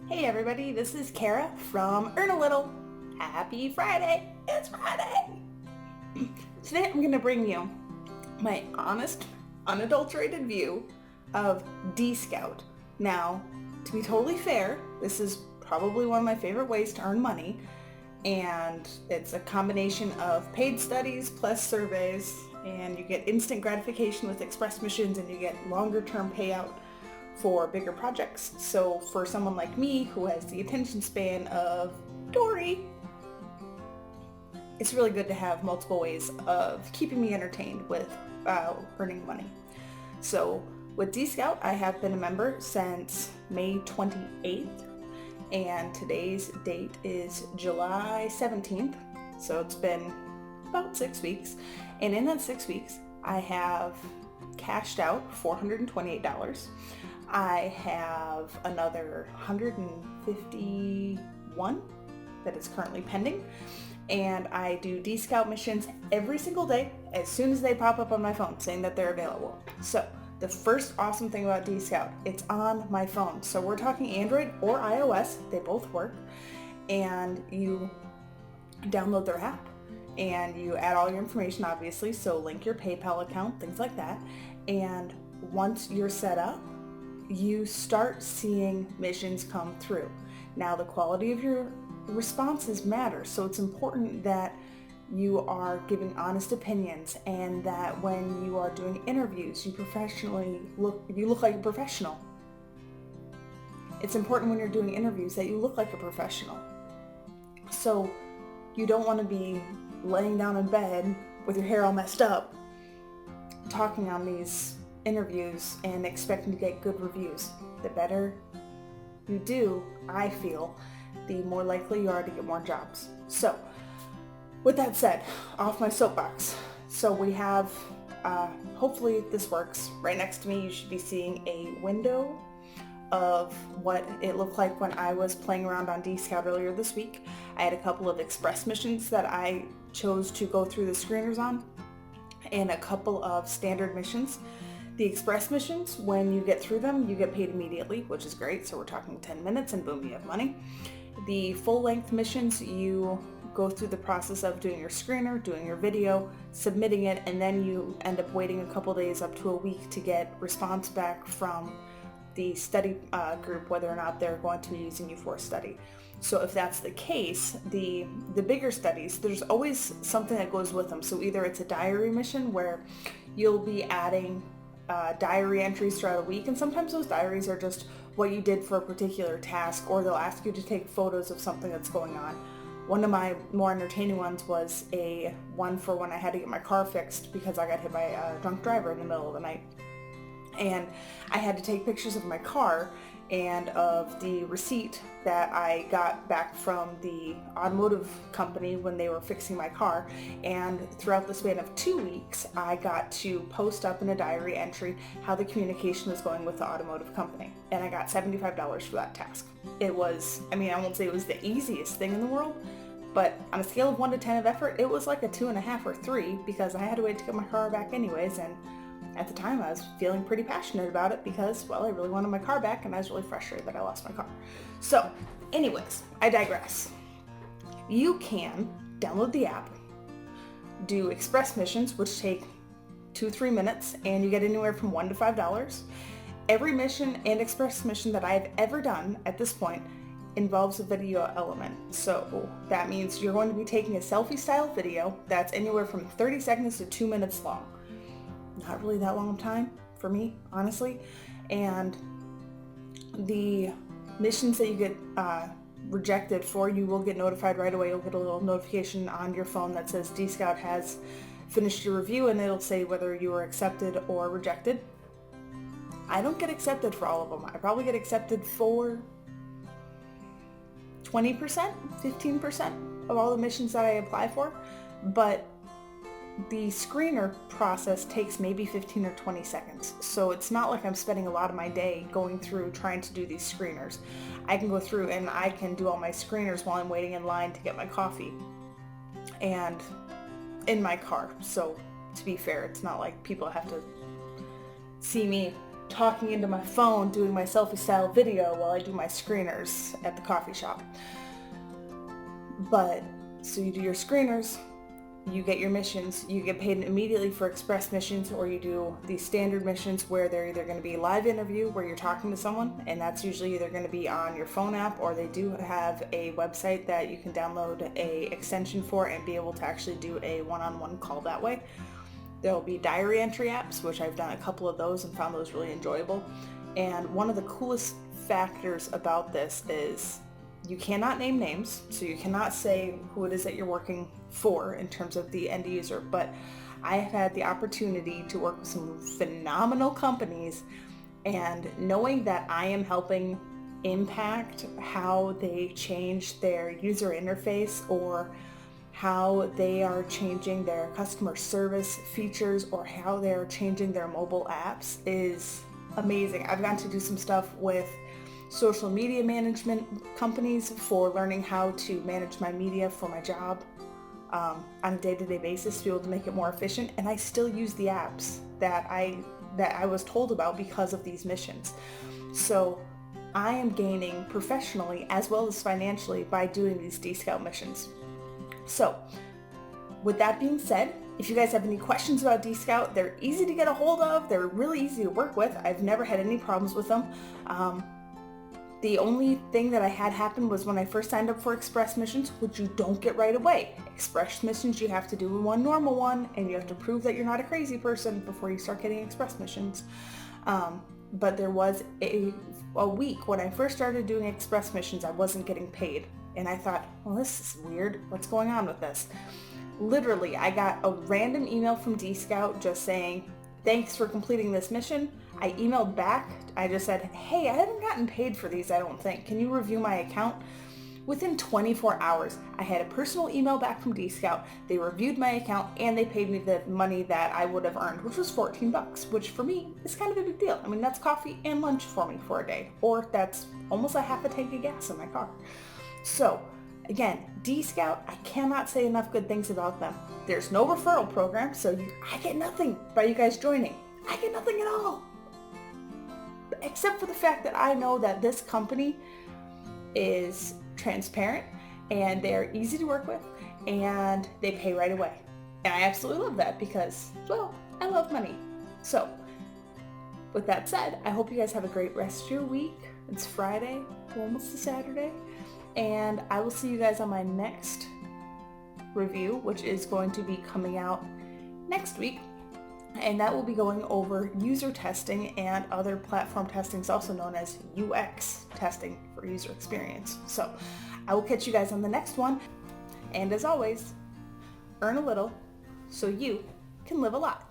Hey everybody, this is Kara from Earn a Little. Happy Friday! It's Friday! Today I'm going to bring you my honest, unadulterated view of dScout. Now, to be totally fair, this is probably one of my favorite ways to earn money, and it's a combination of paid studies plus surveys, and you get instant gratification with express missions, and you get longer term payout for bigger projects. So for someone like me who has the attention span of Dory, it's really good to have multiple ways of keeping me entertained with earning money. So with dScout, I have been a member since May 28th, and today's date is July 17th. So it's been about 6 weeks. And in that 6 weeks, I have cashed out $428. I have another 151 that is currently pending, and I do dScout missions every single day as soon as they pop up on my phone saying that they're available. So the first awesome thing about dScout, it's on my phone. So we're talking Android or iOS, they both work, and you download their app and you add all your information, obviously, so link your PayPal account, things like that, and once you're set up, you start seeing missions come through. Now, the quality of your responses matter, so it's important that you are giving honest opinions and that when you are doing interviews, you look like a professional. It's important when you're doing interviews that you look like a professional. So you don't want to be laying down in bed with your hair all messed up talking on these interviews and expecting to get good reviews. The better you do, I feel, the more likely you are to get more jobs. So with that said, off my soapbox. So we have, hopefully this works. Right next to me you should be seeing a window of what it looked like when I was playing around on dScout earlier this week. I had a couple of express missions that I chose to go through the screeners on, and a couple of standard missions. The express missions, when you get through them, you get paid immediately, which is great. So we're talking 10 minutes and boom, you have money. The full-length missions, you go through the process of doing your screener, doing your video, submitting it, and then you end up waiting a couple days up to a week to get response back from the study group, whether or not they're going to be using you for a study. So if that's the case, the bigger studies, there's always something that goes with them. So either it's a diary mission where you'll be adding diary entries throughout a week, and sometimes those diaries are just what you did for a particular task, or they'll ask you to take photos of something that's going on. One of my more entertaining ones was one for when I had to get my car fixed because I got hit by a drunk driver in the middle of the night. And I had to take pictures of my car and of the receipt that I got back from the automotive company when they were fixing my car. And throughout the span of 2 weeks, I got to post up in a diary entry how the communication was going with the automotive company. And I got $75 for that task. It was, I won't say it was the easiest thing in the world, but on a scale of 1 to 10 of effort, it was like a 2.5 or 3 because I had to wait to get my car back anyways. And at the time, I was feeling pretty passionate about it because, well, I really wanted my car back and I was really frustrated that I lost my car. So, anyways, I digress. You can download the app, do express missions, which take 2-3 minutes, and you get anywhere from $1 to $5. Every mission and express mission that I've ever done at this point involves a video element. So that means you're going to be taking a selfie-style video that's anywhere from 30 seconds to 2 minutes long. Not really that long of time for me, honestly. And the missions that you get rejected for, you will get notified right away. You'll get a little notification on your phone that says dScout has finished your review, and it'll say whether you were accepted or rejected. I don't get accepted for all of them. I probably get accepted for 20%, 15% of all the missions that I apply for, but the screener process takes maybe 15 or 20 seconds. So it's not like I'm spending a lot of my day going through trying to do these screeners. I can go through and I can do all my screeners while I'm waiting in line to get my coffee and in my car. So to be fair, it's not like people have to see me talking into my phone doing my selfie style video while I do my screeners at the coffee shop. But so you do your screeners, you get your missions, you get paid immediately for express missions, or you do these standard missions where they're either going to be live interview where you're talking to someone, and that's usually either going to be on your phone app, or they do have a website that you can download a extension for and be able to actually do a one-on-one call that way. There'll be diary entry apps, which I've done a couple of those and found those really enjoyable. And one of the coolest factors about this is you cannot name names, so you cannot say who it is that you're working for in terms of the end user, but I have had the opportunity to work with some phenomenal companies, and knowing that I am helping impact how they change their user interface or how they are changing their customer service features or how they are changing their mobile apps is amazing. I've gotten to do some stuff with social media management companies for learning how to manage my media for my job on a day-to-day basis to be able to make it more efficient, and I still use the apps that I was told about because of these missions. So I am gaining professionally as well as financially by doing these dScout missions. So with that being said, if you guys have any questions about dScout, they're easy to get a hold of. They're really easy to work with. I've never had any problems with them. The only thing that I had happen was when I first signed up for express missions, which you don't get right away. Express missions, you have to do one normal one, and you have to prove that you're not a crazy person before you start getting express missions. But there was a week when I first started doing express missions, I wasn't getting paid. And I thought, well, this is weird. What's going on with this? Literally, I got a random email from dScout just saying, thanks for completing this mission. I emailed back. I just said, hey, I haven't gotten paid for these, I don't think. Can you review my account? Within 24 hours, I had a personal email back from dScout. They reviewed my account and they paid me the money that I would have earned, which was $14, which for me is kind of a big deal. I mean, that's coffee and lunch for me for a day, or that's almost a half a tank of gas in my car. So again, dScout, I cannot say enough good things about them. There's no referral program, so I get nothing by you guys joining. I get nothing at all. Except for the fact that I know that this company is transparent and they're easy to work with and they pay right away. And I absolutely love that because, well, I love money. So with that said, I hope you guys have a great rest of your week. It's Friday, almost to Saturday. And I will see you guys on my next review, which is going to be coming out next week. And that will be going over user testing and other platform testings, also known as UX testing for user experience. So I will catch you guys on the next one. And as always, earn a little so you can live a lot.